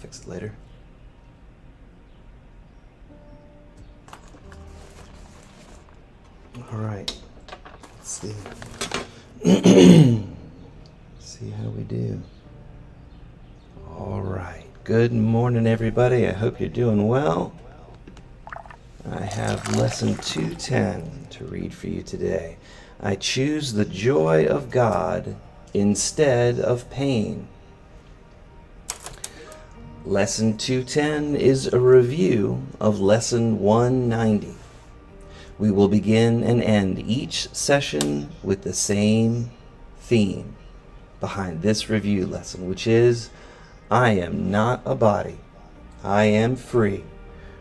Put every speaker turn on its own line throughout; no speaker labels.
fix it later. All right. Let's see. See how we do. All right. Good morning, everybody. I hope you're doing well. I have lesson 210 to read for you today. I choose the joy of God instead of pain. Lesson 210 is a review of lesson 190. We will begin and end each session with the same theme behind this review lesson, which is, I am not a body. I am free,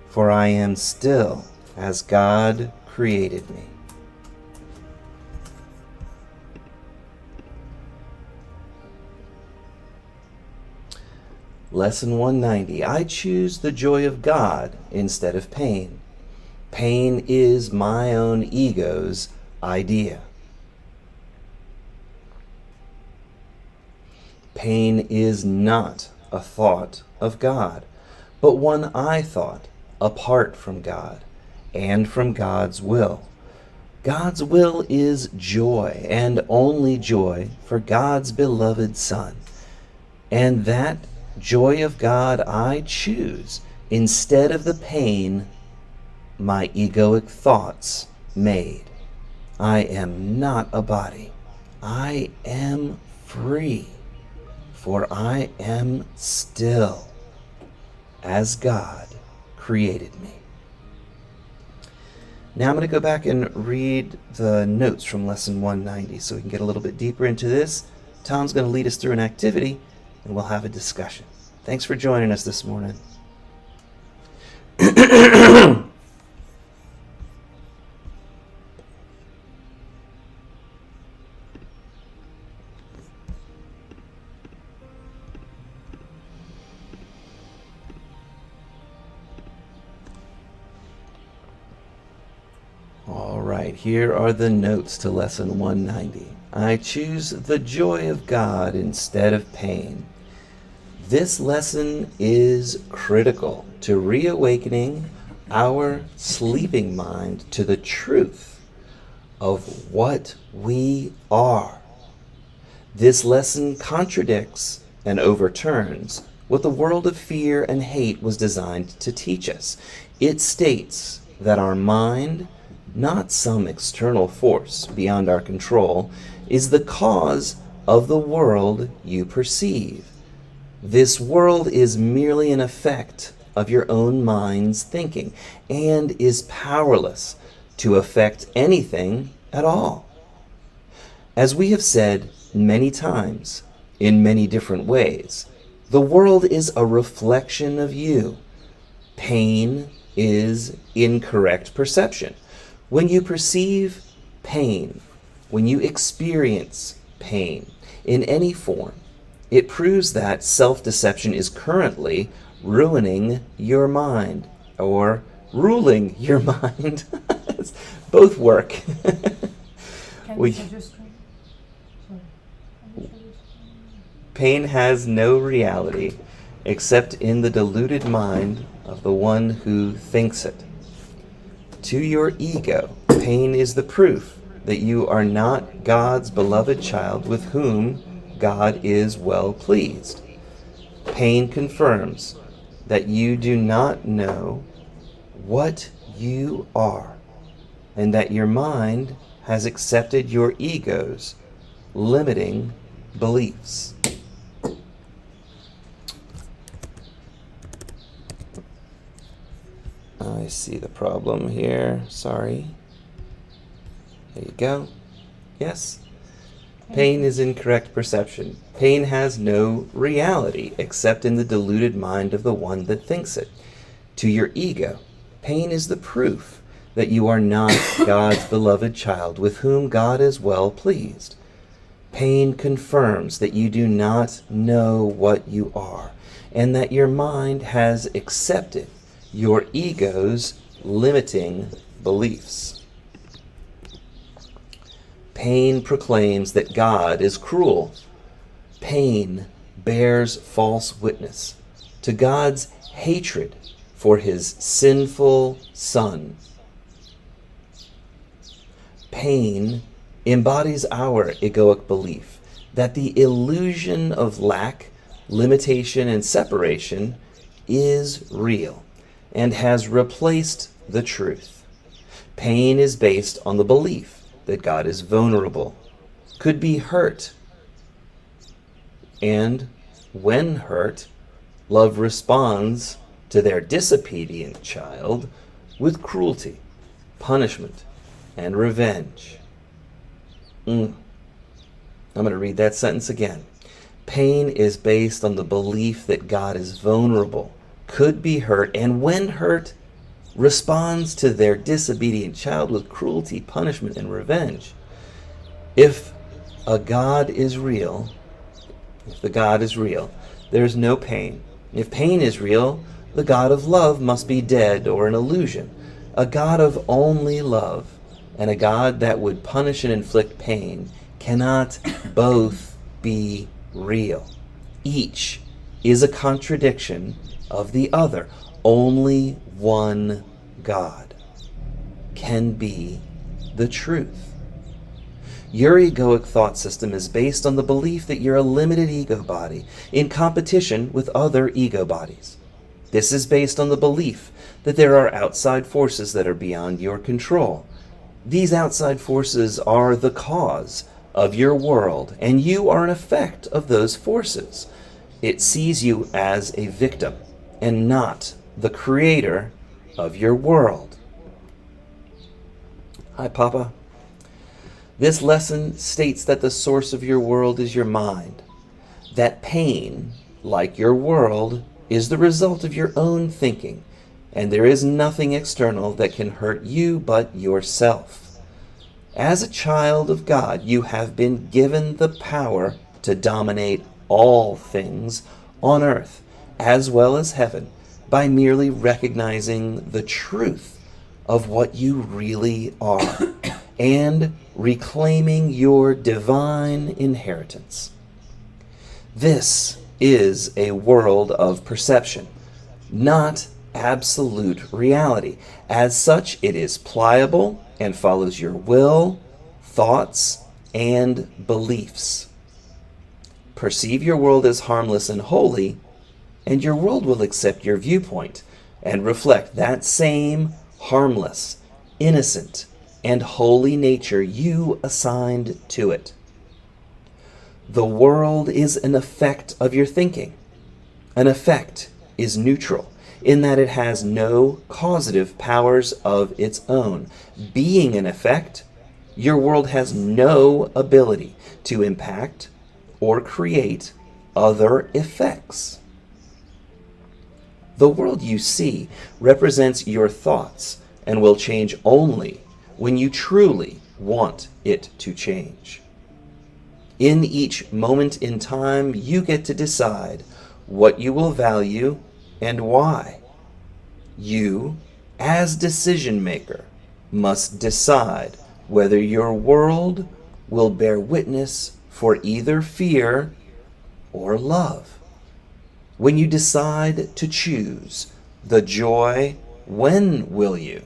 for I am still as God created me. Lesson 190. I choose the joy of God instead of pain. Pain is my own ego's idea. Pain is not a thought of God, but one I thought apart from God and from God's will. God's will is joy and only joy for God's beloved Son. And that joy of God I choose instead of the pain my egoic thoughts made. I am not a body. I am free, for I am still as God created me. Now I'm going to go back and read the notes from lesson 190 so we can get a little bit deeper into this. Tom's going to lead us through an activity and we'll have a discussion. Thanks for joining us this morning. All right, here are the notes to lesson 190. I choose the joy of God instead of pain. This lesson is critical to reawakening our sleeping mind to the truth of what we are. This lesson contradicts and overturns what the world of fear and hate was designed to teach us. It states that our mind, not some external force beyond our control, is the cause of the world you perceive. This world is merely an effect of your own mind's thinking and is powerless to affect anything at all. As we have said many times, in many different ways, the world is a reflection of you. Pain is incorrect perception. When you perceive pain, when you experience pain in any form, it proves that self-deception is currently ruining your mind or ruling your mind. Both work. Pain has no reality except in the deluded mind of the one who thinks it. To your ego, pain is the proof that you are not God's beloved child with whom God is well pleased. Pain confirms that you do not know what you are and that your mind has accepted your ego's limiting beliefs. I see the problem here. Sorry. There you go. Yes. Pain is incorrect perception. Pain has no reality except in the deluded mind of the one that thinks it. To your ego, pain is the proof that you are not God's beloved child with whom God is well pleased. Pain confirms that you do not know what you are and that your mind has accepted your ego's limiting beliefs. Pain proclaims that God is cruel. Pain bears false witness to God's hatred for his sinful Son. Pain embodies our egoic belief that the illusion of lack, limitation, and separation is real and has replaced the truth. Pain is based on the belief that God is vulnerable, could be hurt, and when hurt, love responds to their disobedient child with cruelty, punishment, and revenge. I'm going to read that sentence again. Pain is based on the belief that God is vulnerable, could be hurt, and when hurt, responds to their disobedient child with cruelty, punishment, and revenge. If the God is real, there's no pain. If pain is real, the God of love must be dead or an illusion. A God of only love and a God that would punish and inflict pain cannot both be real. Each is a contradiction of the other. Only one God can be the truth. Your egoic thought system is based on the belief that you're a limited ego body in competition with other ego bodies. This is based on the belief that there are outside forces that are beyond your control. These outside forces are the cause of your world, and you are an effect of those forces. It sees you as a victim and not the creator of your world. Hi, Papa. This lesson states that the source of your world is your mind. That pain, like your world, is the result of your own thinking, and there is nothing external that can hurt you but yourself. As a child of God, you have been given the power to dominate all things on earth as well as heaven by merely recognizing the truth of what you really are and reclaiming your divine inheritance. This is a world of perception, not absolute reality. As such, it is pliable and follows your will, thoughts, and beliefs. Perceive your world as harmless and holy, and your world will accept your viewpoint and reflect that same harmless, innocent, and holy nature you assigned to it. The world is an effect of your thinking. An effect is neutral in that it has no causative powers of its own. Being an effect, your world has no ability to impact or create other effects. The world you see represents your thoughts and will change only when you truly want it to change. In each moment in time, you get to decide what you will value and why. You, as decision maker, must decide whether your world will bear witness for either fear or love. When you decide to choose the joy, when will you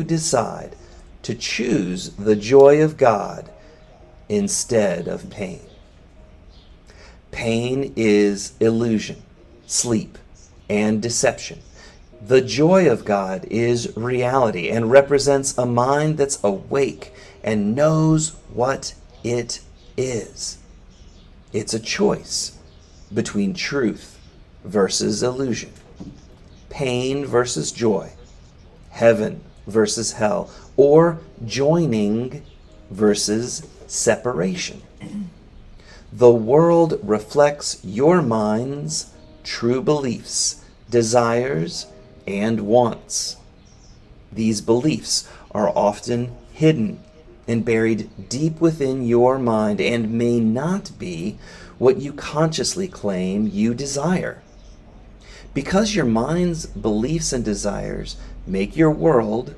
decide to choose the joy of God instead of pain? Pain is illusion, sleep, and deception. The joy of God is reality and represents a mind that's awake and knows what it is. It's a choice between truth versus illusion, pain versus joy, heaven versus hell, or joining versus separation. The world reflects your mind's true beliefs, desires, and wants. These beliefs are often hidden and buried deep within your mind and may not be what you consciously claim you desire. Because your mind's beliefs and desires make your world,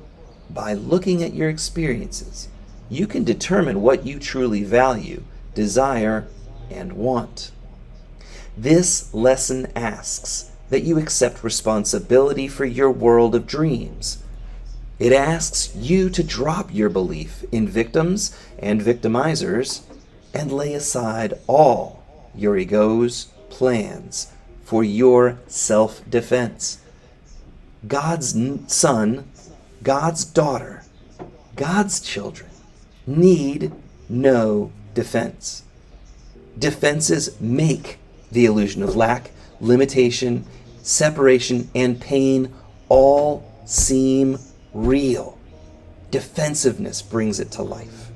by looking at your experiences, you can determine what you truly value, desire, and want. This lesson asks that you accept responsibility for your world of dreams. It asks you to drop your belief in victims and victimizers and lay aside all your ego's plans for your self-defense. God's son, God's daughter, God's children need no defense. Defenses make the illusion of lack, limitation, separation, and pain all seem real. Defensiveness brings it to life.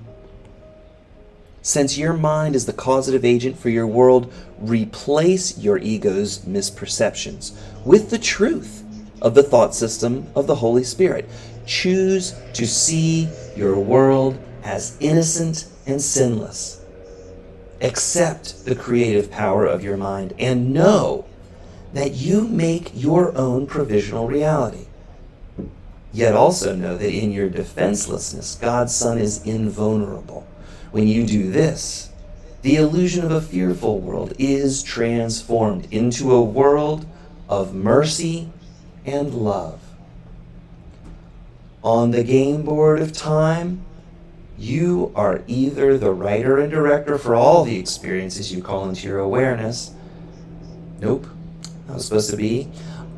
Since your mind is the causative agent for your world, replace your ego's misperceptions with the truth of the thought system of the Holy Spirit. Choose to see your world as innocent and sinless. Accept the creative power of your mind and know that you make your own provisional reality. Yet also know that in your defenselessness, God's Son is invulnerable. When you do this, the illusion of a fearful world is transformed into a world of mercy and love. On the game board of time, you are either the writer and director for all the experiences you call into your awareness. Nope, not supposed to be.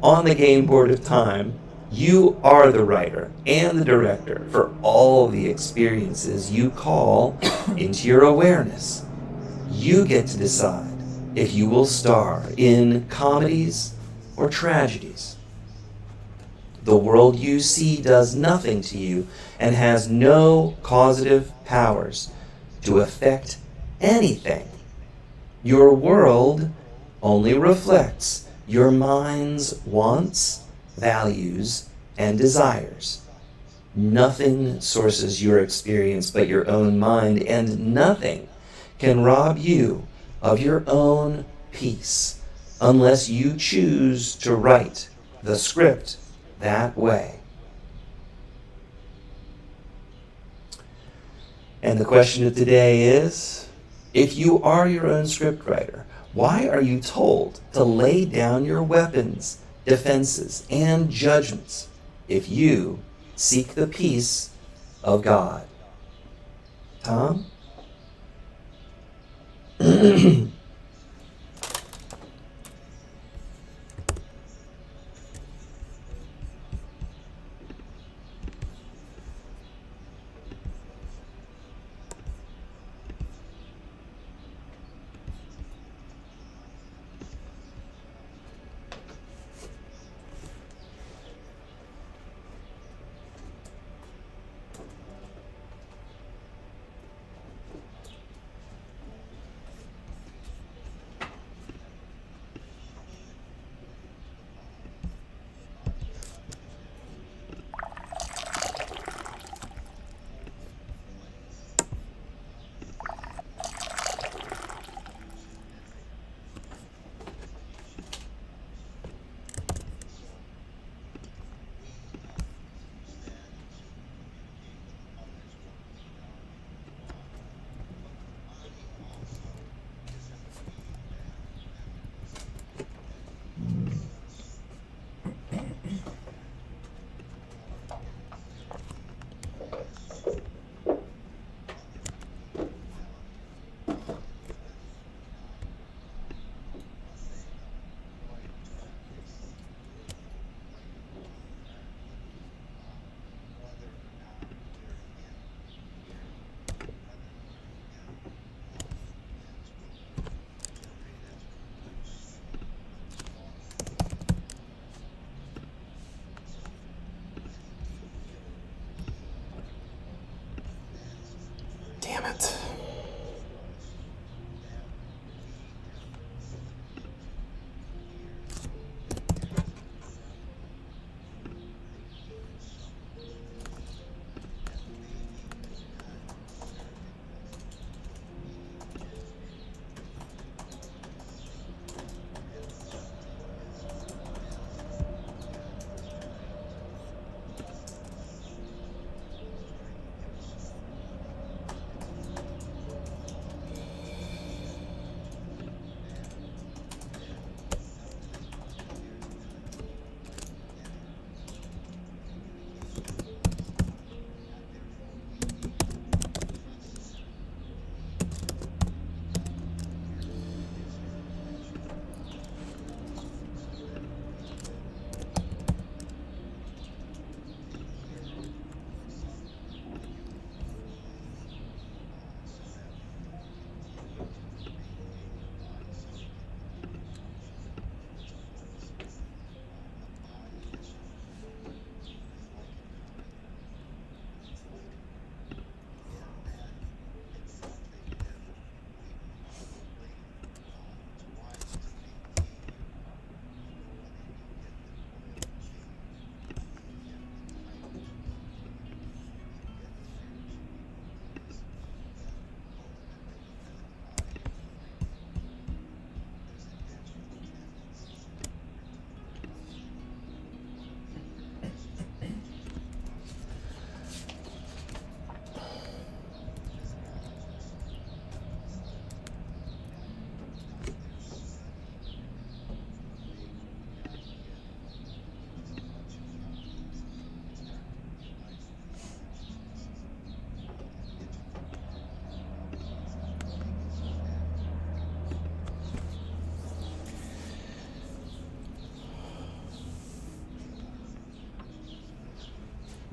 On the game board of time, you are the writer and the director for all the experiences you call into your awareness. You get to decide if you will star in comedies or tragedies. The world you see does nothing to you and has no causative powers to affect anything. Your world only reflects your mind's wants, values, and desires. Nothing sources your experience but your own mind, and nothing can rob you of your own peace unless you choose to write the script that way. And the question of today is, if you are your own scriptwriter, why are you told to lay down your weapons, defenses, and judgments if you seek the peace of God? Tom?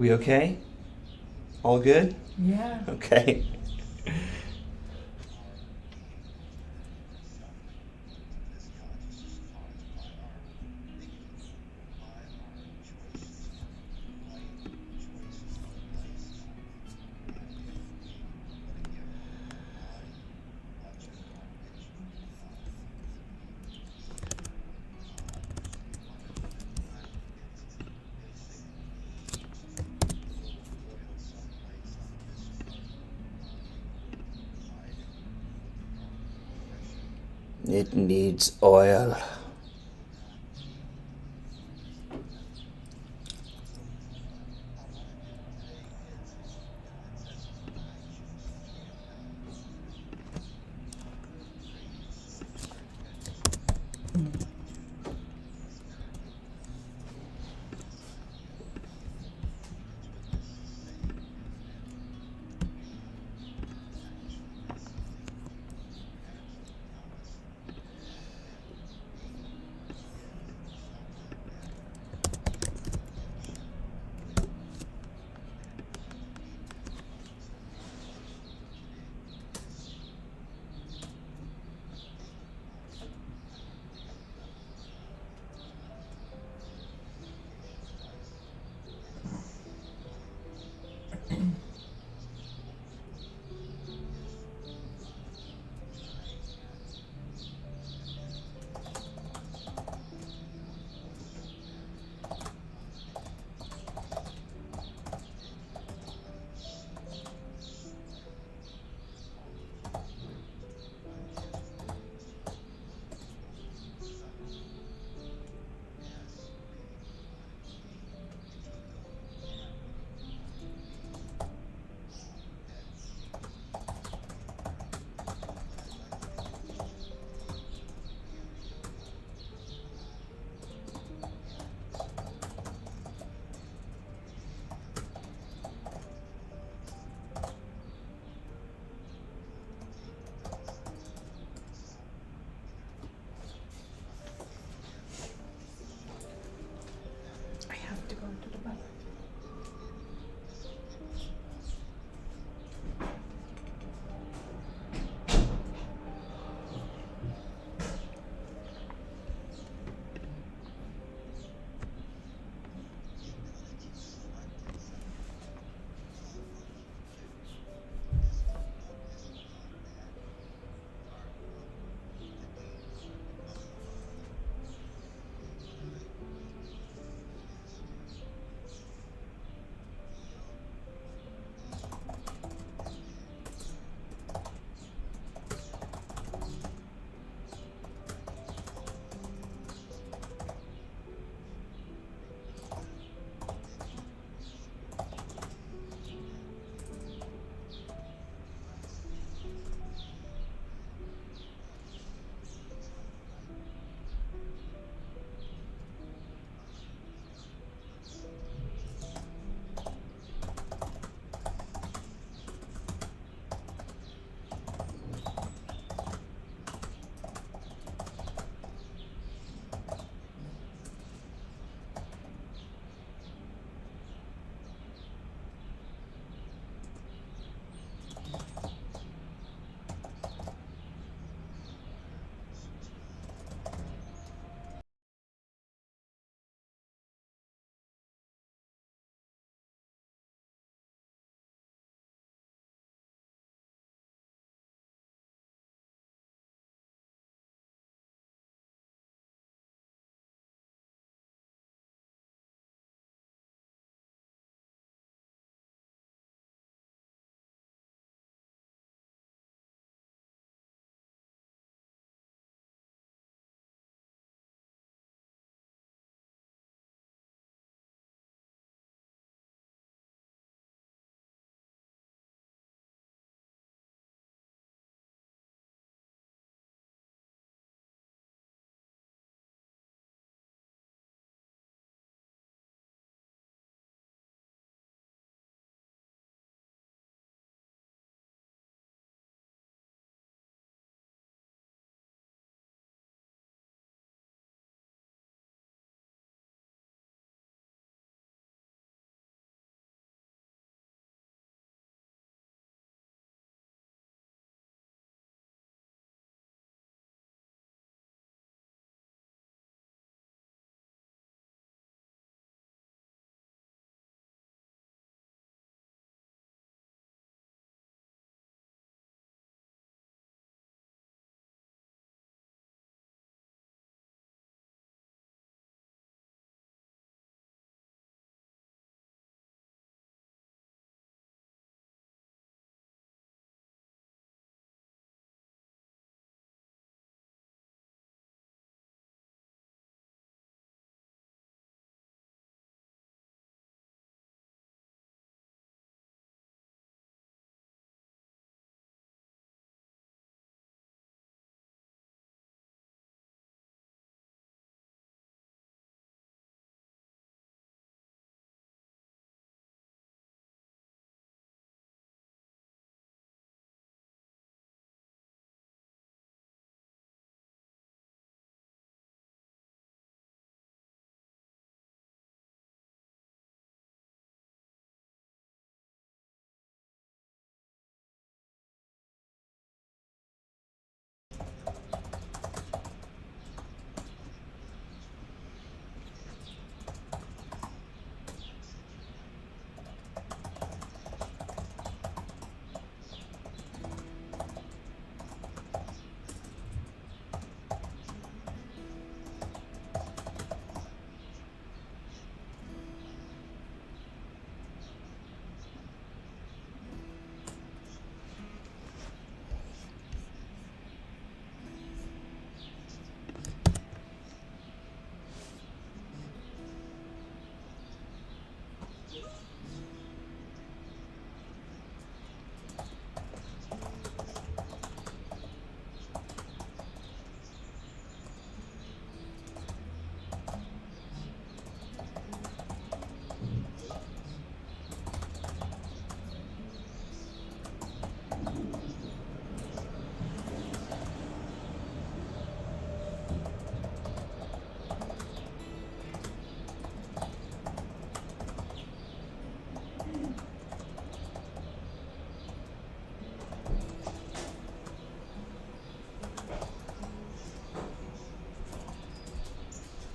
We okay? All good?
Yeah.
Okay. It needs oil.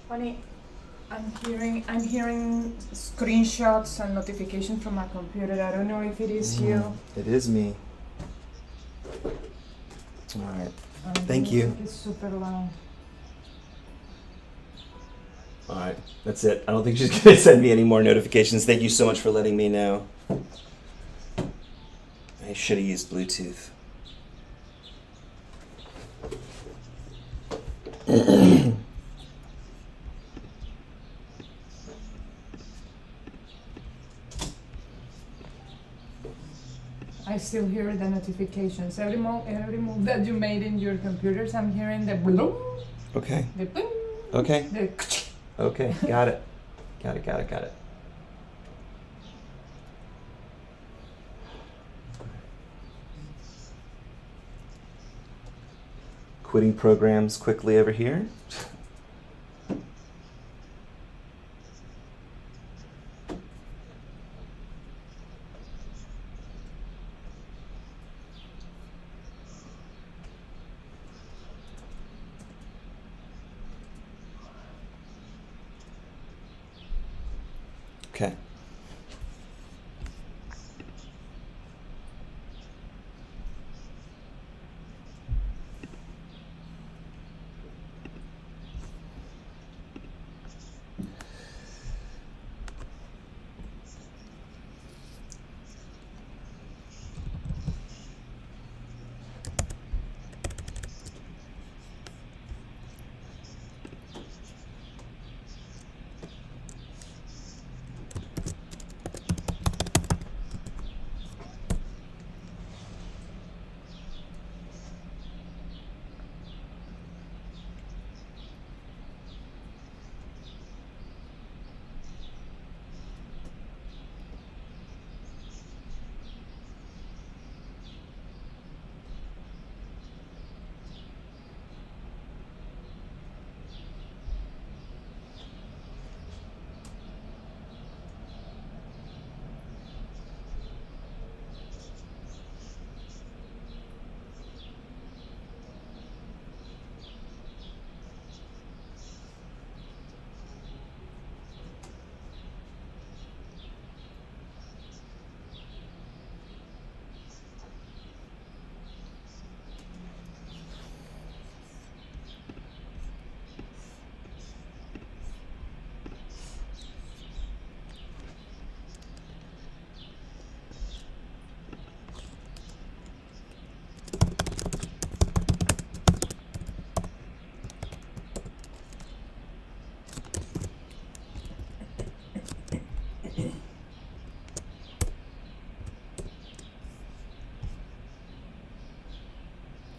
Honey, I'm hearing screenshots and notifications from my computer. I don't know if it is you.
It is me. All right. Thank you.
It's super long.
All right. That's it. I don't think she's going to send me any more notifications. Thank you so much for letting me know. I should have used Bluetooth.
I still hear the notifications. Every move that you made in your computers, I'm hearing the bloom,
Okay.
the boom,
Okay.
the
Okay. Got it. Got it. Quitting programs quickly over here. Okay.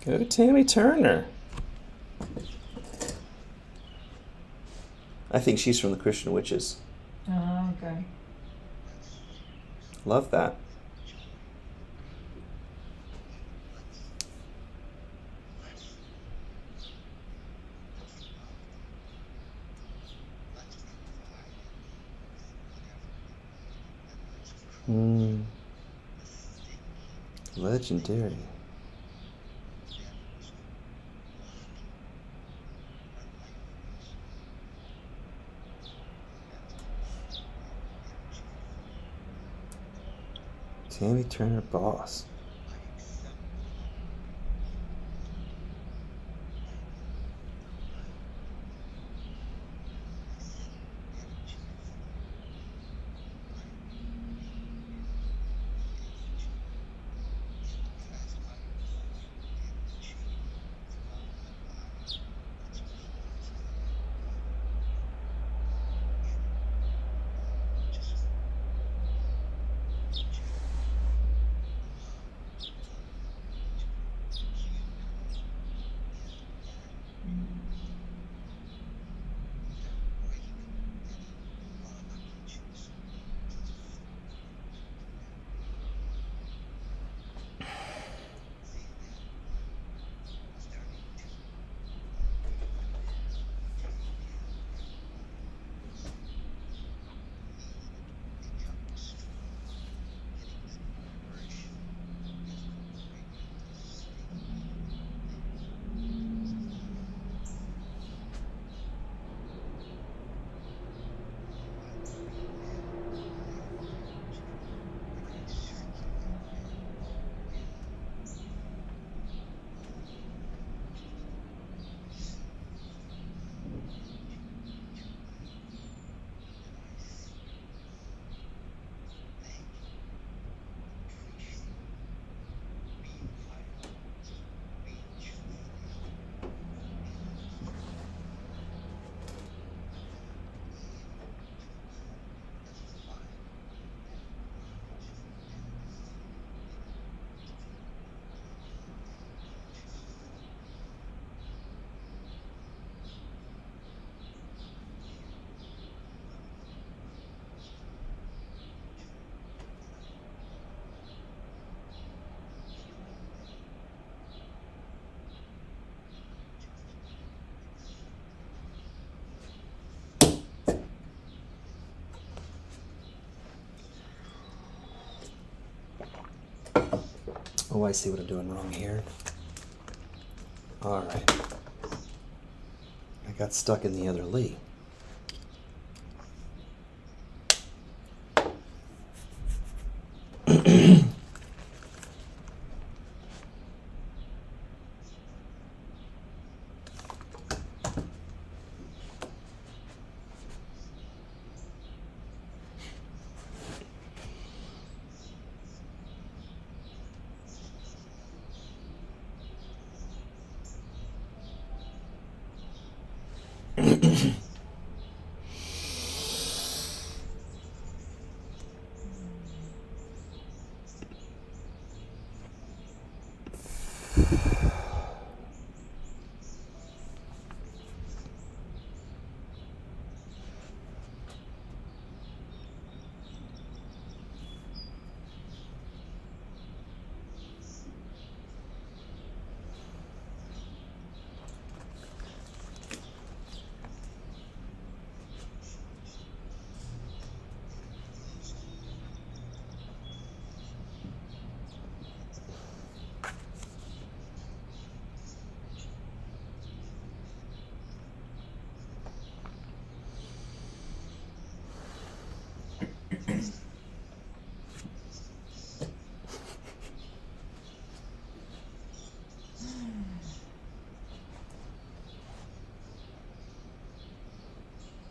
Go Tammy Turner. I think she's from the Christian Witches.
Oh, okay.
Love that. Legendary. Tammy Turner Boss.
Oh, I see what I'm doing wrong here. All right. I got stuck in the other Lee.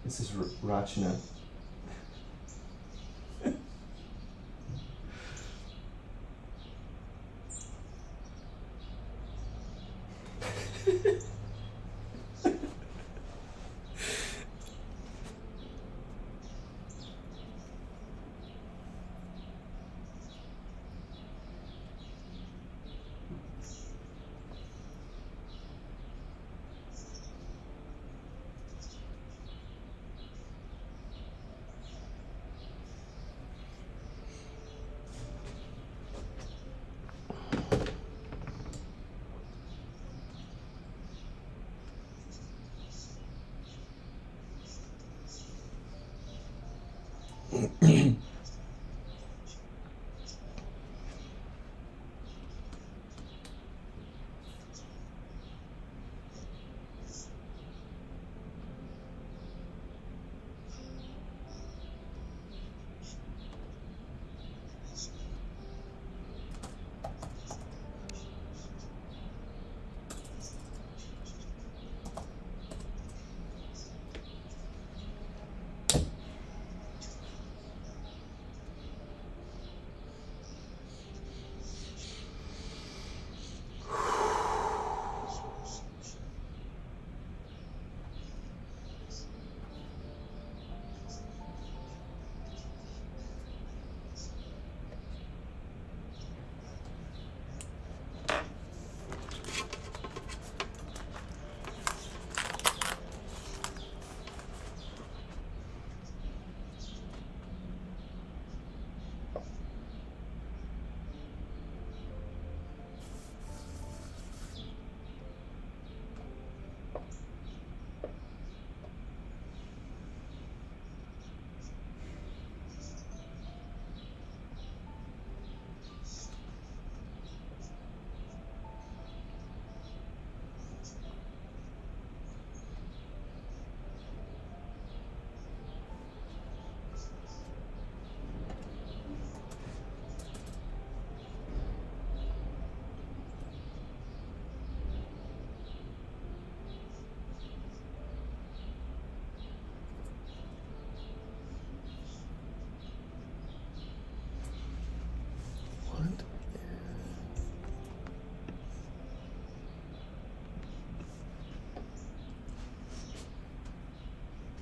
This is Rachna.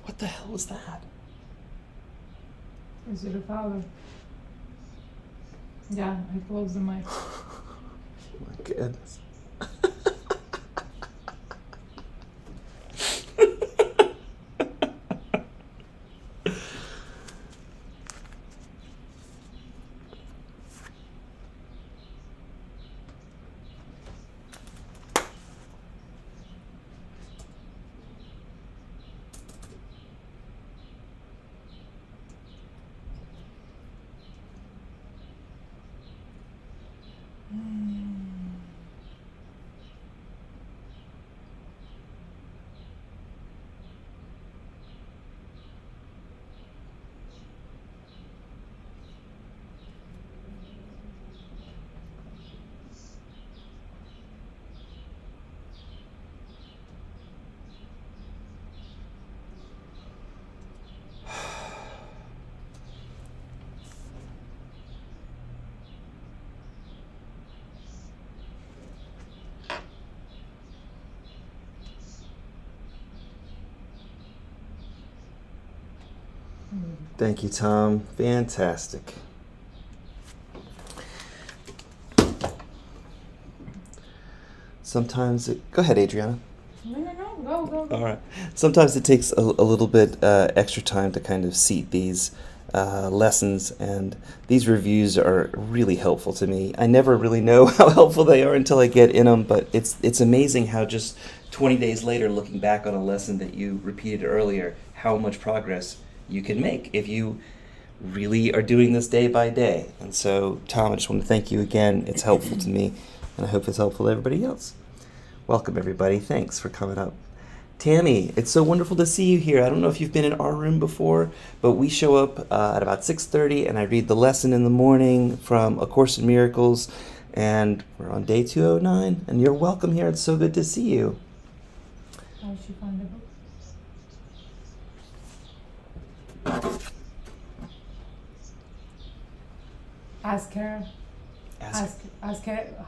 What the hell was that?
Is it a father? Yeah, I closed the mic.
My goodness.
Thank you, Tom. Fantastic. Sometimes go ahead, Adriana.
No, go.
All right. Sometimes it takes a little bit extra time to kind of seat these lessons, and these reviews are really helpful to me. I never really know how helpful they are until I get in them, but it's amazing how just 20 days later, looking back on a lesson that you repeated earlier, how much progress you can make if you really are doing this day by day. And so, Tom, I just want to thank you again. It's helpful to me, and I hope it's helpful to everybody else. Welcome, everybody. Thanks for coming up. Tammy, it's so wonderful to see you here. I don't know if you've been in our room before, but we show up at about 6:30, and I read the lesson in the morning from A Course in Miracles, and we're on day 209, and you're welcome here. It's so good to see you.
How did she find the book? Ask her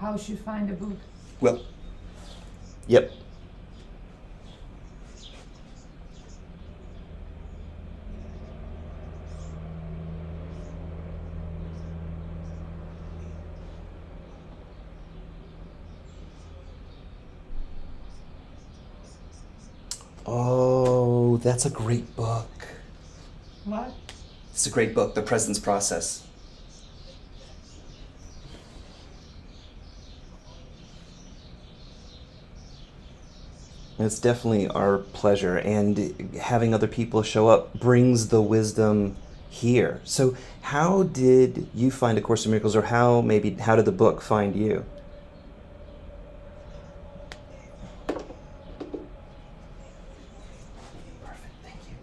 how she find the book.
Well, yep. Oh, that's a great book.
What?
It's a great book, The Presence Process. It's definitely our pleasure, and having other people show up brings the wisdom here. So how did you find A Course in Miracles, or how did the book find you? Perfect, thank you.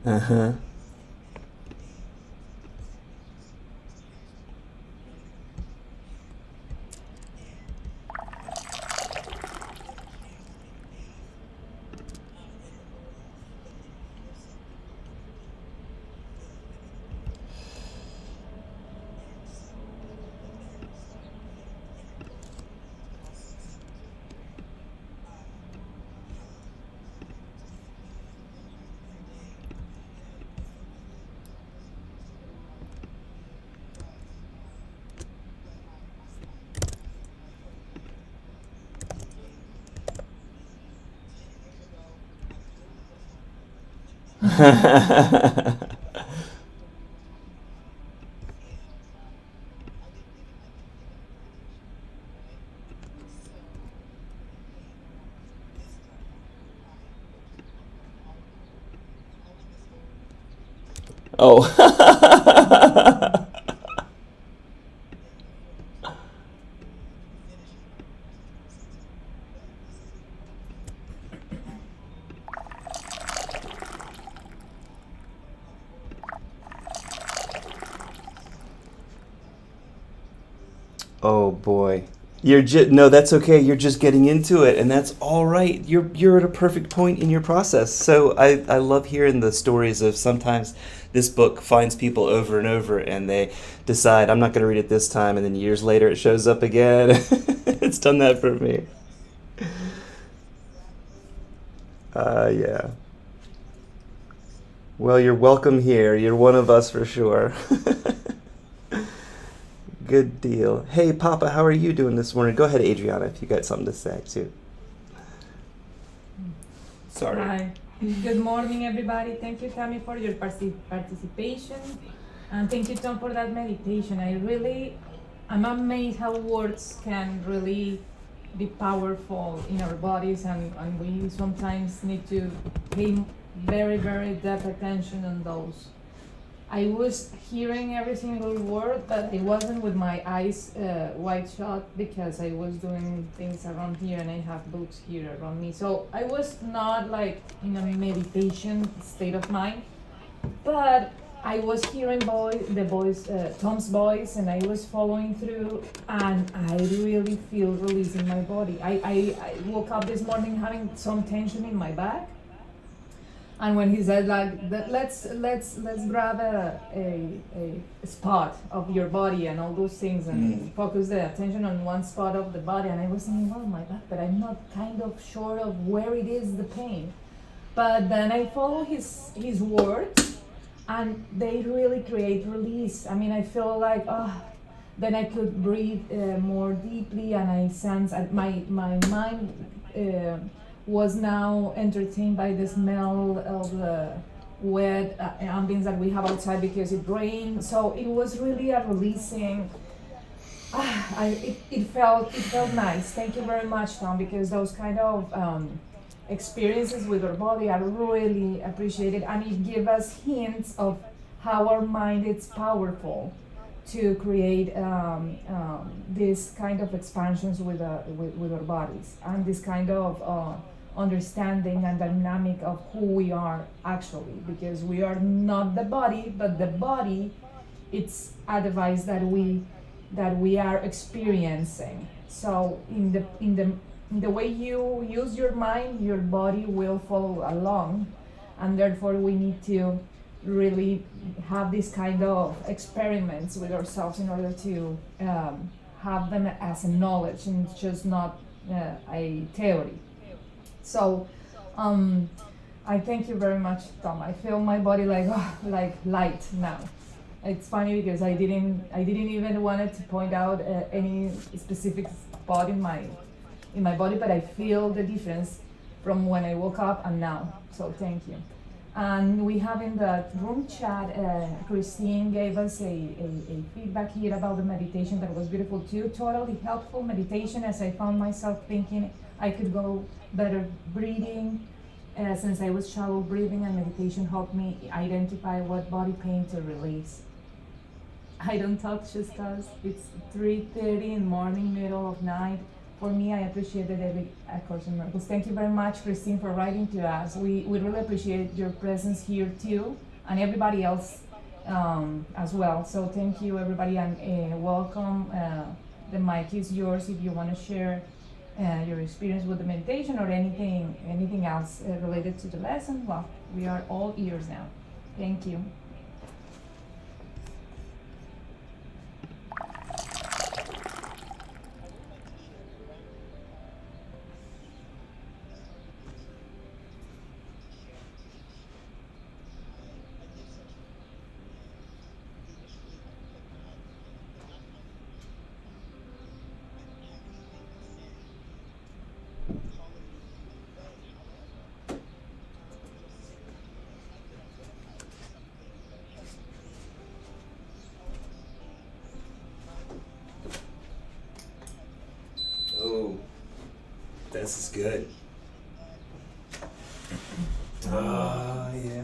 Uh-huh. Oh. Oh boy. No, that's okay. You're just getting into it, and that's all right. You're at a perfect point in your process. So I love hearing the stories of sometimes this book finds people over and over, and they decide I'm not going to read it this time, and then years later it shows up again. It's done that for me. Yeah. Well, you're welcome here. You're one of us for sure. Good deal. Hey, Papa, how are you doing this morning? Go ahead, Adriana, if you got something to say, too. Sorry.
Hi. Good morning, everybody. Thank you, Tammy, for your participation. And thank you, Tom, for that meditation. I'm amazed how words can really be powerful in our bodies, and we sometimes need to pay very, very depth attention on those. I was hearing every single word, but I wasn't with my eyes wide shut because I was doing things around here and I have books here around me. So I was not like in a meditation state of mind, but I was hearing Tom's voice, and I was following through, and I really feel release in my body. I woke up this morning having some tension in my back, and when he said like let's grab a spot of your body and all those things and focus the attention on one spot of the body, and I was thinking, well, my back, but I'm not kind of sure of where it is the pain. But then I follow his words, and they really create release. I mean, I feel like, then I could breathe more deeply, and I sense my mind was now entertained by the smell of the wet ambience that we have outside because it rained. So it was really a releasing. It felt nice. Thank you very much, Tom, because those kind of experiences with our body are really appreciated, and it gives us hints of how our mind is powerful to create this kind of expansions with our bodies, and this kind of understanding and dynamic of who we are actually, because we are not the body, but the body, it's a device that we are experiencing. So in the way you use your mind, your body will follow along, and therefore we need to really have this kind of experiments with ourselves in order to have them as a knowledge and just not a theory. So I thank you very much, Tom. I feel my body like light now. It's funny because I didn't even wanted to point out any specific spot in my body, but I feel the difference from when I woke up and now. So thank you. And we have in the room chat, Christine gave us a feedback here about the meditation that was beautiful too. Totally helpful meditation, as I found myself thinking I could go better breathing, since I was shallow breathing, and meditation helped me identify what body pain to release. I don't talk just cause it's 3:30 in the morning, middle of night. For me, I appreciate the daily Course in Miracles. Thank you very much, Christine, for writing to us. We really appreciate your presence here too, and everybody else as well. So thank you, everybody, and welcome. The mic is yours if you want to share your experience with the meditation or anything else related to the lesson. Well, we are all ears now. Thank you.
Oh, this is good. Ah, yeah.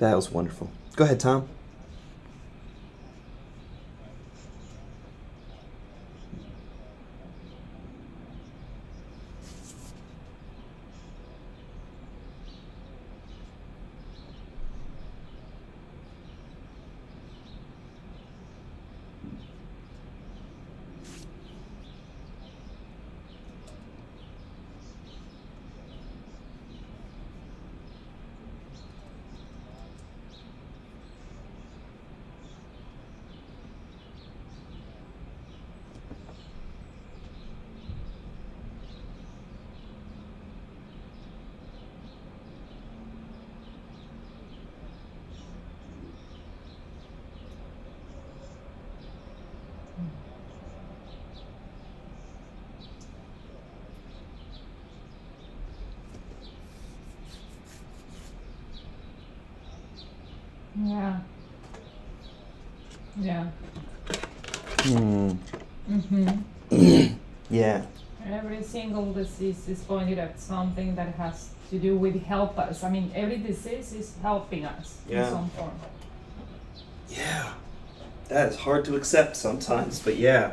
That was wonderful. Go ahead, Tom.
Yeah. Yeah.
Hmm.
Mm-hmm.
Yeah.
Every single disease is pointed at something that has to do with help us. I mean, every disease is helping us
Yeah.
in some form.
Yeah. That is hard to accept sometimes, but yeah.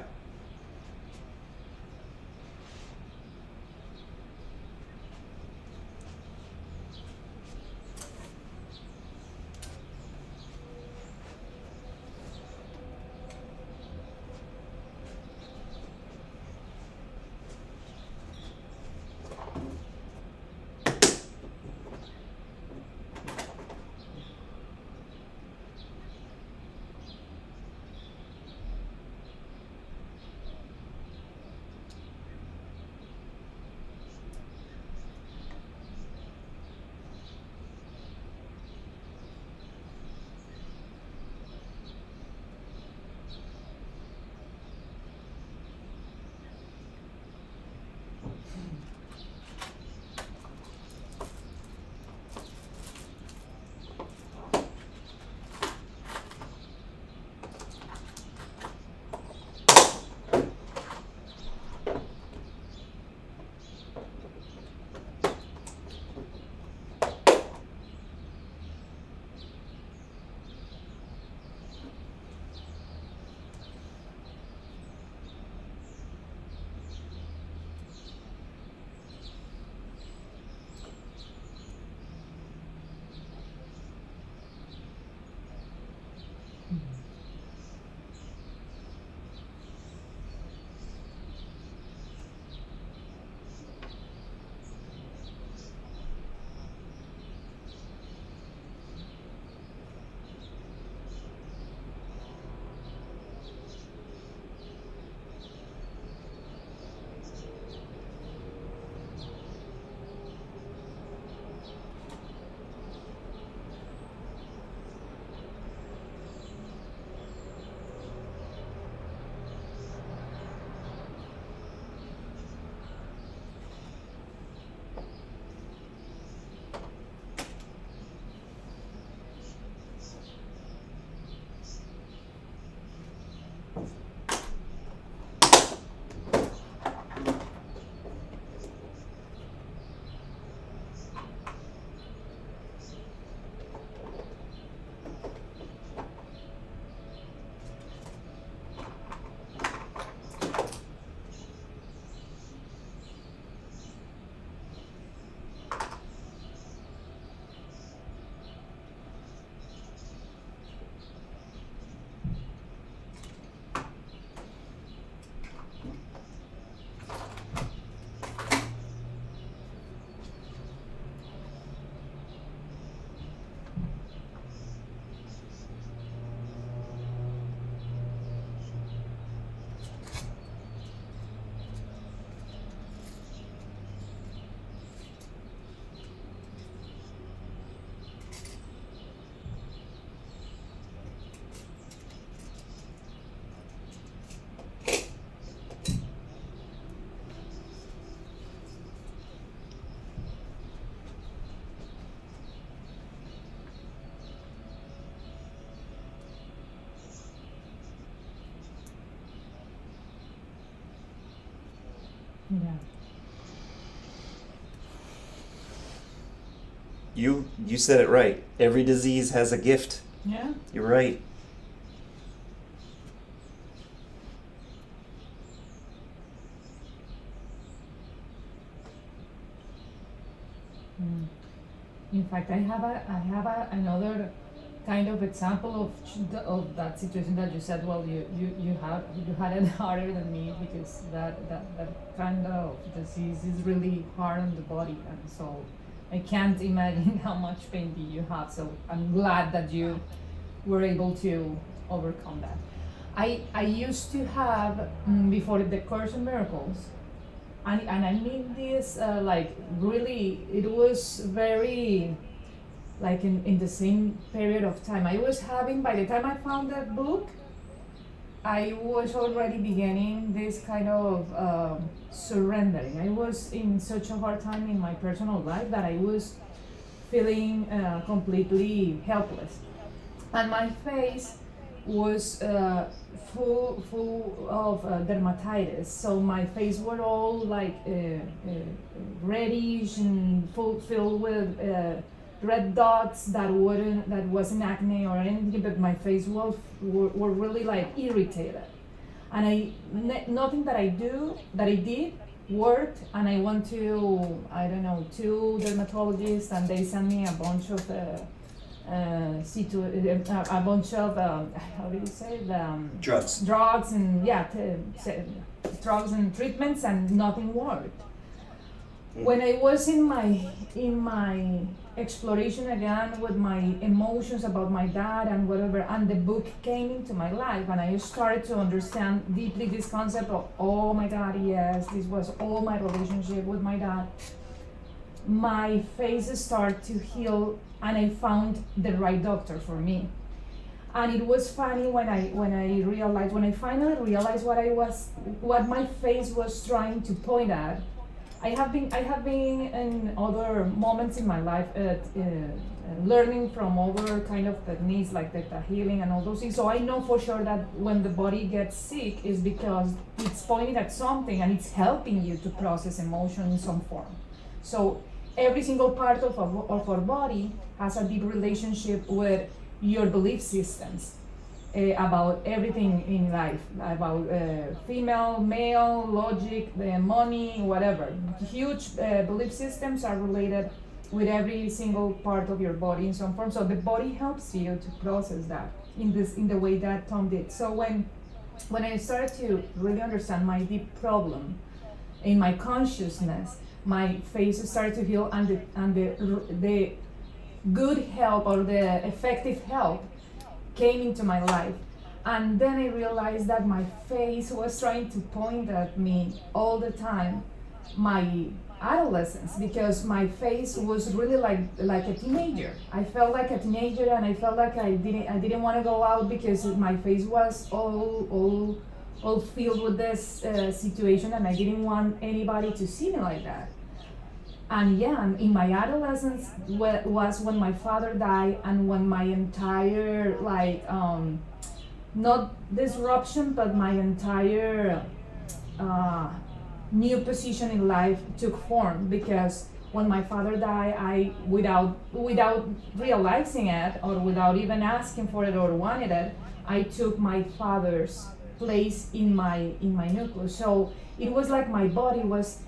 You said it right. Every disease has a gift.
Yeah.
You're right.
In fact, I have another kind of example of that situation that you said. Well, you had it harder than me because that kind of disease is really hard on the body, and so I can't imagine how much pain do you have. So I'm glad that you were able to overcome that. I used to have before the Course in Miracles. And I mean this like really, it was very like in the same period of time. I was having, by the time I found that book, I was already beginning this kind of surrendering. I was in such a hard time in my personal life that I was feeling completely helpless. And my face was full of dermatitis. So my face were all like reddish and filled with red dots that wasn't acne or anything, but my face were really like irritated. And nothing that I did worked, and I went to, I don't know, 2 dermatologists, and they sent me a bunch of a bunch of how do you say drugs and drugs and treatments, and nothing worked. When I was in my exploration again with my emotions about my dad and whatever, and the book came into my life, and I started to understand deeply this concept of, oh my God, yes, this was all my relationship with my dad. My face started to heal, and I found the right doctor for me. And it was funny when I finally realized what my face was trying to point at. I have been in other moments in my life learning from other kind of techniques like theta healing and all those things. So I know for sure that when the body gets sick is because it's pointing at something and it's helping you to process emotion in some form. So every single part of our body has a deep relationship with your belief systems about everything in life, about female, male, logic, money, whatever. Huge belief systems are related with every single part of your body in some form. So the body helps you to process that in the way that Tom did. So when I started to really understand my deep problem in my consciousness, my face started to heal, and the good help or the effective help came into my life. And then I realized that my face was trying to point at me all the time, my adolescence, because my face was really like a teenager. I felt like a teenager, and I felt like I didn't want to go out because my face was all filled with this situation, and I didn't want anybody to see me like that. And yeah, in my adolescence was when my father died, and when my entire not disruption, but my entire new position in life took form. Because when my father died, I without realizing it, or without even asking for it or wanted it, I took my father's place in my nucleus. So it was like my body was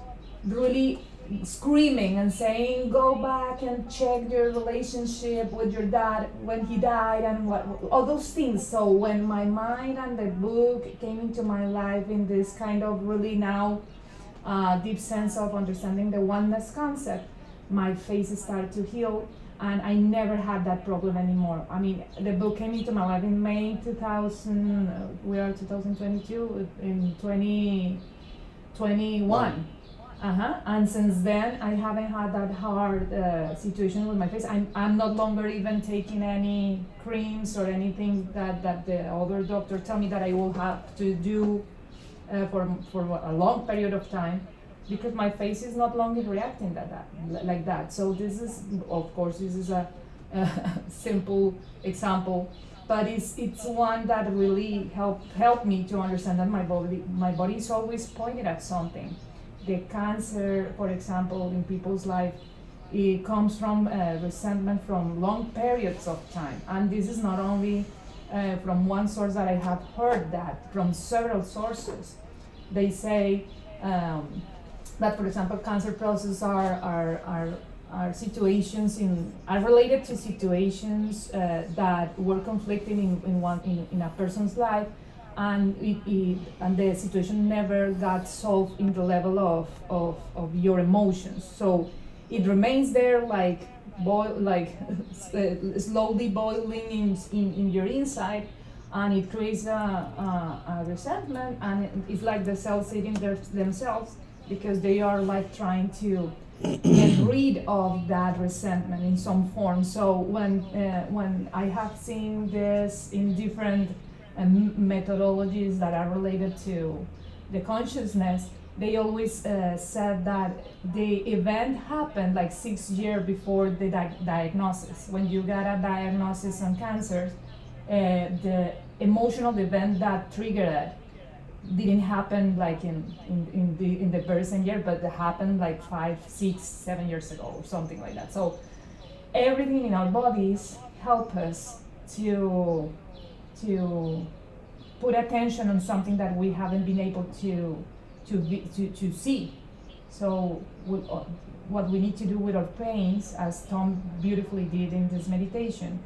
really screaming and saying, go back and check your relationship with your dad when he died, and all those things. So when my mind and the book came into my life in this kind of really now deep sense of understanding the oneness concept, my face started to heal, and I never had that problem anymore. I mean, the book came into my life in May 2000, we are 2022, in 2021. And since then, I haven't had that hard situation with my face. I'm not longer even taking any creams or anything that the other doctor tell me that I will have to do for a long period of time, because my face is not longer reacting like that. So this is, of course, a simple example, but it's one that really helped me to understand that my body is always pointed at something. The cancer, for example, in people's life, it comes from resentment from long periods of time. And this is not only from one source that I have heard that, from several sources. They say that, for example, cancer processes are situations are related to situations that were conflicting in a person's life, and and the situation never got solved in the level of your emotions. So it remains there, like slowly boiling in your inside, and it creates a resentment, and it's like the cells eating themselves, because they are like trying to get rid of that resentment in some form. So when I have seen this in different methodologies that are related to the consciousness, they always said that the event happened like 6 years before the diagnosis. When you got a diagnosis on cancer, the emotional event that triggered it didn't happen like in the very same year, but it happened like 5, 6, 7 years ago or something like that. So everything in our bodies help us to put attention on something that we haven't been able to see. So what we need to do with our pains, as Tom beautifully did in this meditation,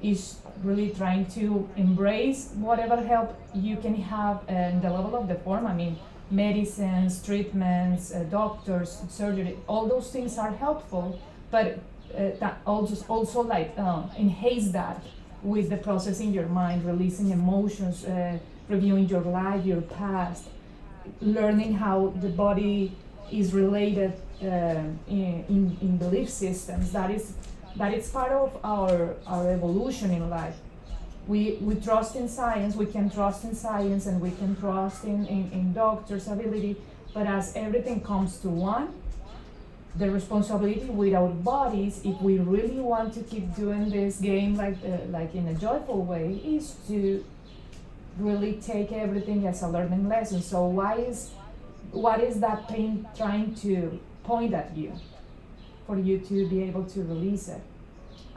is really trying to embrace whatever help you can have in the level of the form. I mean, medicines, treatments, doctors, surgery, all those things are helpful, but that also like enhance that with the process in your mind, releasing emotions, reviewing your life, your past, learning how the body is related in belief systems. That is part of our evolution in life. We trust in science, we can trust in science, and we can trust in doctors' ability, but as everything comes to one, the responsibility with our bodies, if we really want to keep doing this game like in a joyful way, is to really take everything as a learning lesson. So what is that pain trying to point at you, for you to be able to release it?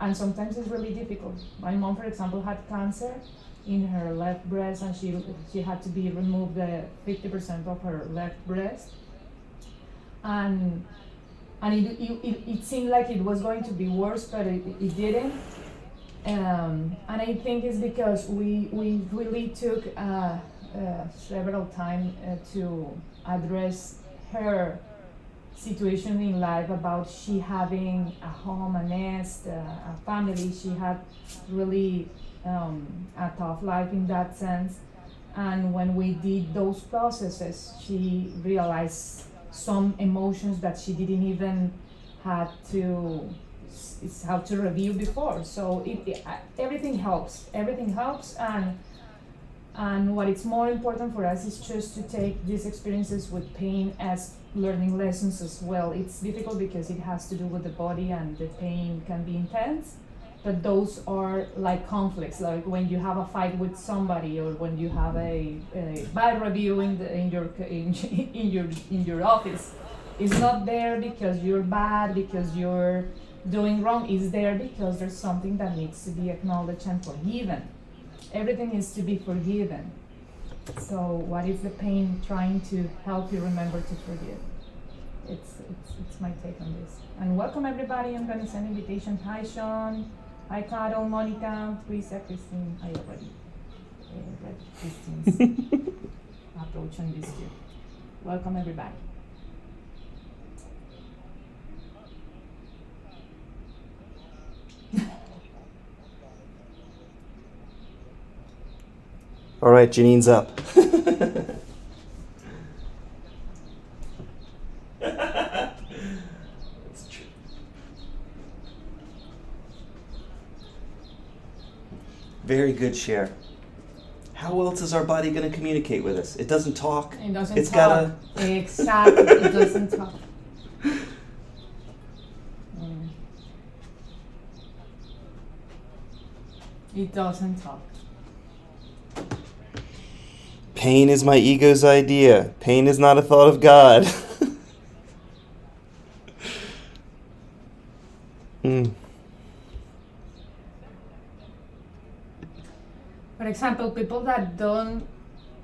And sometimes it's really difficult. My mom, for example, had cancer in her left breast, and she had to be removed 50% of her left breast, and it seemed like it was going to be worse, but it didn't. And I think it's because we really took several time to address her situation in life, about she having a home, a nest, a family. She had really a tough life in that sense. And when we did those processes, she realized some emotions that she didn't even have to review before. So everything helps. Everything helps, and what is more important for us is just to take these experiences with pain as learning lessons as well. It's difficult because it has to do with the body, and the pain can be intense, but those are like conflicts, like when you have a fight with somebody, or when you have a bad review in your office. It's not there because you're bad, because you're doing wrong. It's there because there's something that needs to be acknowledged and forgiven. Everything is to be forgiven. So what is the pain trying to help you remember to forgive? It's my take on this. And welcome everybody. I'm gonna send invitations. Hi Sean. Hi Carol, Monica, Teresa, Christine. I already read Christine's approach on this too. Welcome everybody.
All right, Janine's up.
That's true. Very good share. How else is our body going to communicate with us? It doesn't talk.
It doesn't
It's
talk.
gotta.
Exactly. It doesn't talk. It doesn't talk.
Pain is my ego's idea. Pain is not a thought of God.
For example, people that don't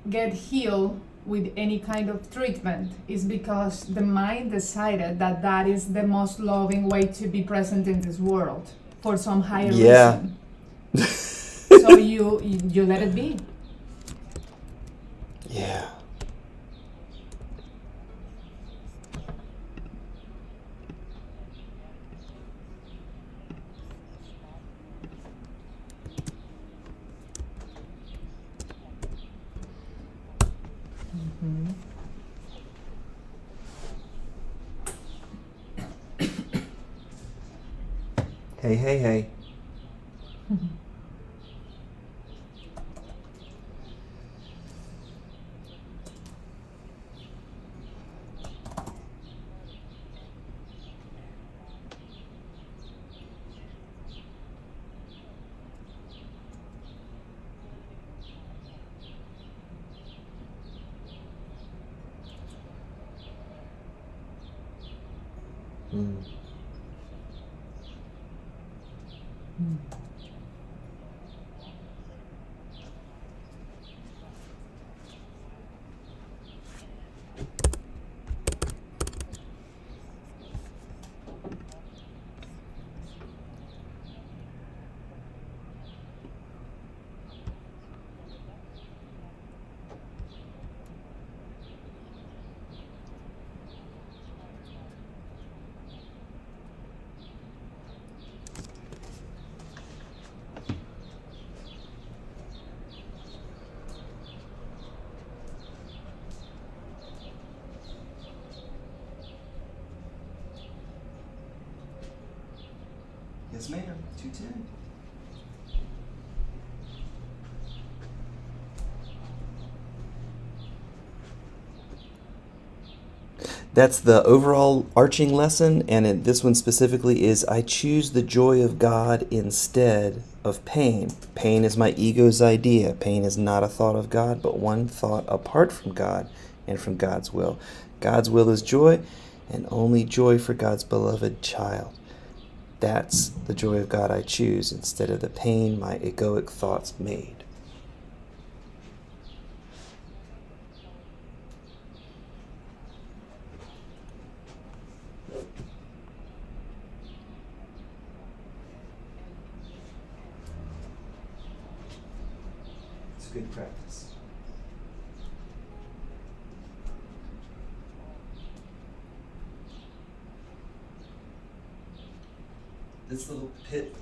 get healed with any kind of treatment is because the mind decided that that is the most loving way to be present in this world for some higher reason. So you let it be.
Yeah. Hey, hey, hey. Yes, ma'am. 210. That's the overall arching lesson, and this one specifically is I choose the joy of God instead of pain. Pain is my ego's idea. Pain is not a thought of God, but one thought apart from God and from God's will. God's will is joy, and only joy for God's beloved child. That's the joy of God I choose instead of the pain my egoic thoughts made. It's good practice. This little pit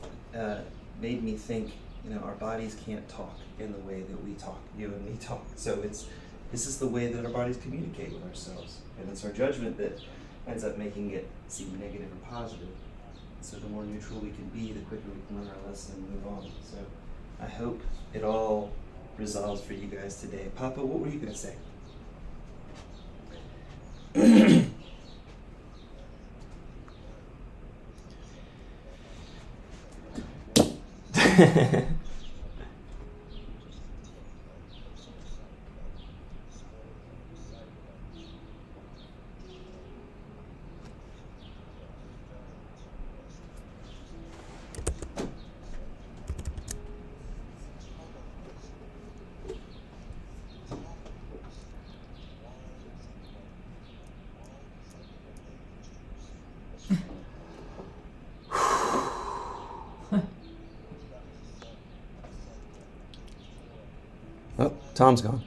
made me think, our bodies can't talk in the way that we talk, you and me talk. So this is the way that our bodies communicate with ourselves. And it's our judgment that ends up making it seem negative or positive. So the more neutral we can be, the quicker we can learn our lesson and move on. So I hope it all resolves for you guys today. Papa, what were you going to say? Oh, Tom's gone.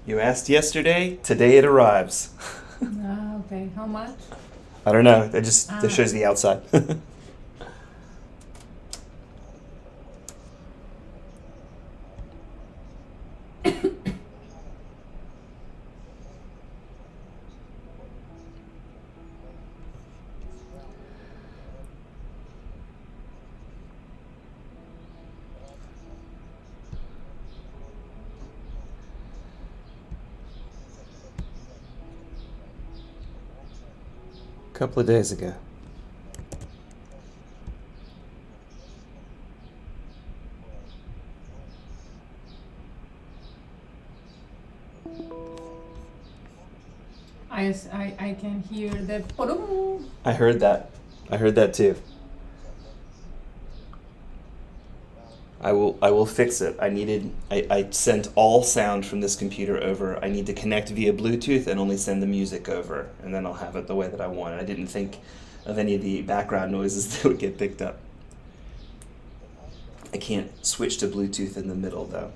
You asked yesterday, today it arrives.
Ah, okay. How much?
I don't know. That shows the outside. A couple of days ago.
I can hear the porum.
I heard that. I heard that too. I will fix it. I sent all sound from this computer over. I need to connect via Bluetooth and only send the music over, and then I'll have it the way that I want it. I didn't think of any of the background noises that would get picked up. I can't switch to Bluetooth in the middle though.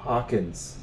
Hawkins.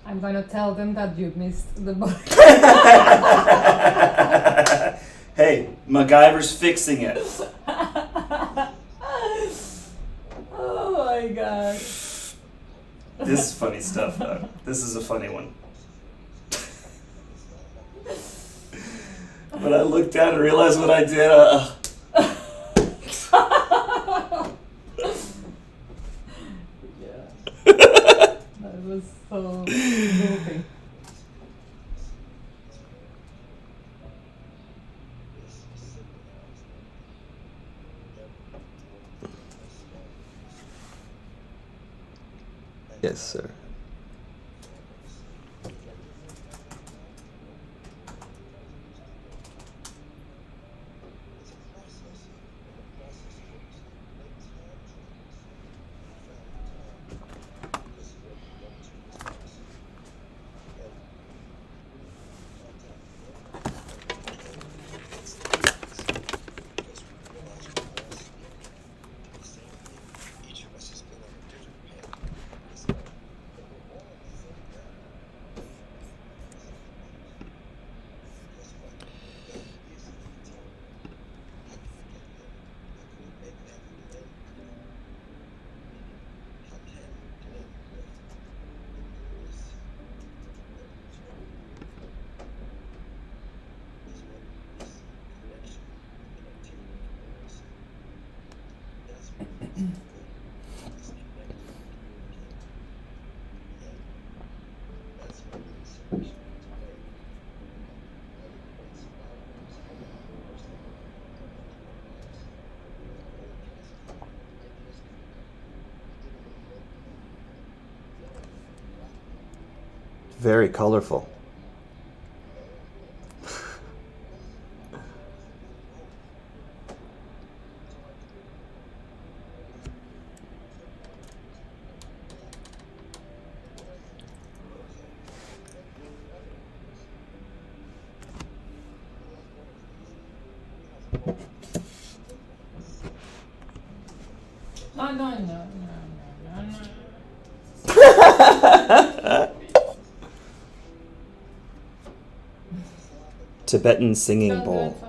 I'm gonna tell them that you missed the book.
Hey, MacGyver's fixing it.
Oh my god.
This is funny stuff, though. This is a funny one. But I looked down and realized what I did.
Yeah. That was so goofy.
Yes, sir.
Very colorful.
No, no, no, no, no, no, no.
Tibetan singing
Don't do it
bowl.
for-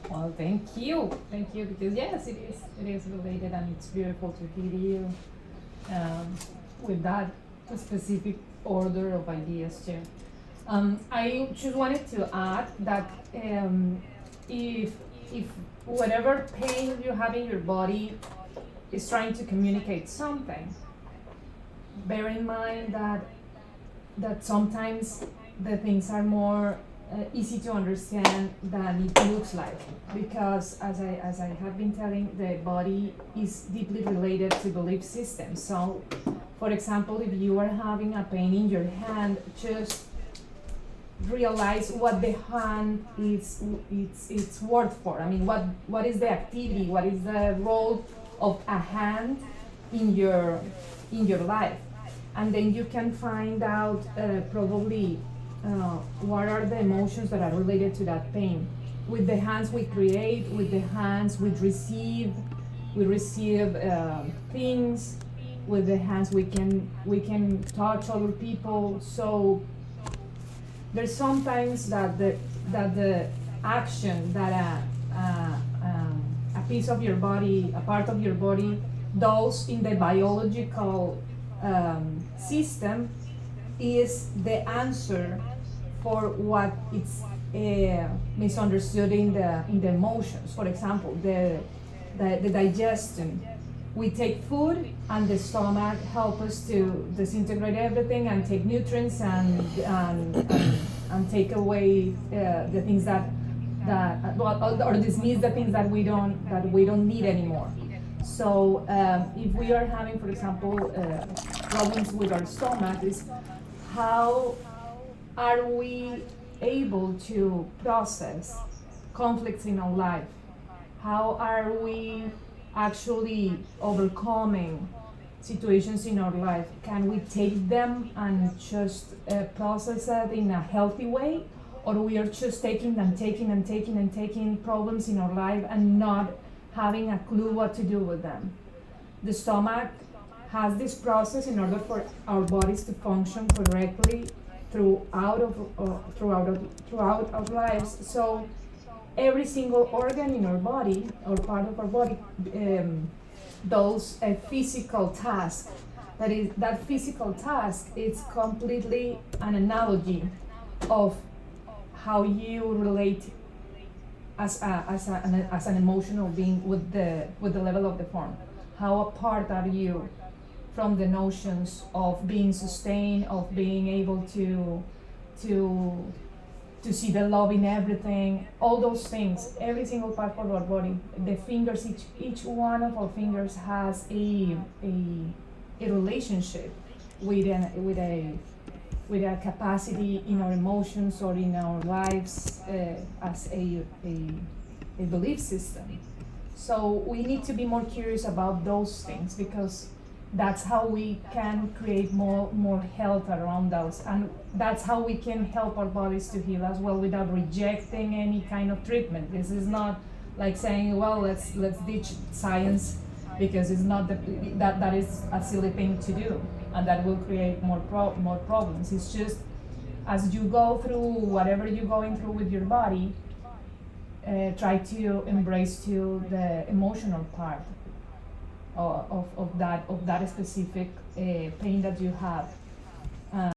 Well, thank you, because yes, it is related, and it's beautiful to hear you with that specific order of ideas too. I just wanted to add that if if whatever pain you have in your body is trying to communicate something, bear in mind that sometimes the things are more easy to understand than it looks like, because as I have been telling, the body is deeply related to belief systems. So for example, if you are having a pain in your hand, just realize what the hand is it's worth for. I mean, what is the activity, what is the role of a hand in your life, and then you can find out probably what are the emotions that are related to that pain. With the hands we create, with the hands we receive things. With the hands we can touch other people. So there's sometimes that the action that a piece of your body, a part of your body those in the biological system is the answer for what it's misunderstood in the emotions. For example, the digestion. We take food, and the stomach helps us to disintegrate everything and take nutrients and take away the things that or dismiss the things that we don't need anymore. So if we are having, for example, problems with our stomach, is how are we able to process conflicts in our life? How are we actually overcoming situations in our life? Can we take them and just process it in a healthy way? Or we are just taking problems in our life and not having a clue what to do with them? The stomach has this process in order for our bodies to function correctly throughout our lives. So every single organ in our body or part of our body does a physical task. That physical task is completely an analogy of how you relate as an emotional being with the level of the form. How apart are you from the notions of being sustained, of being able to see the love in everything, all those things, every single part of our body. The fingers, each one of our fingers has a relationship with a capacity in our emotions or in our lives as a belief system. So we need to be more curious about those things, because that's how we can create more health around those, and that's how we can help our bodies to heal as well without rejecting any kind of treatment. This is not like saying, well, let's ditch science, because it's not that is a silly thing to do, and that will create more problems. It's just, as you go through whatever you're going through with your body, try to embrace the emotional part of that specific pain that you have.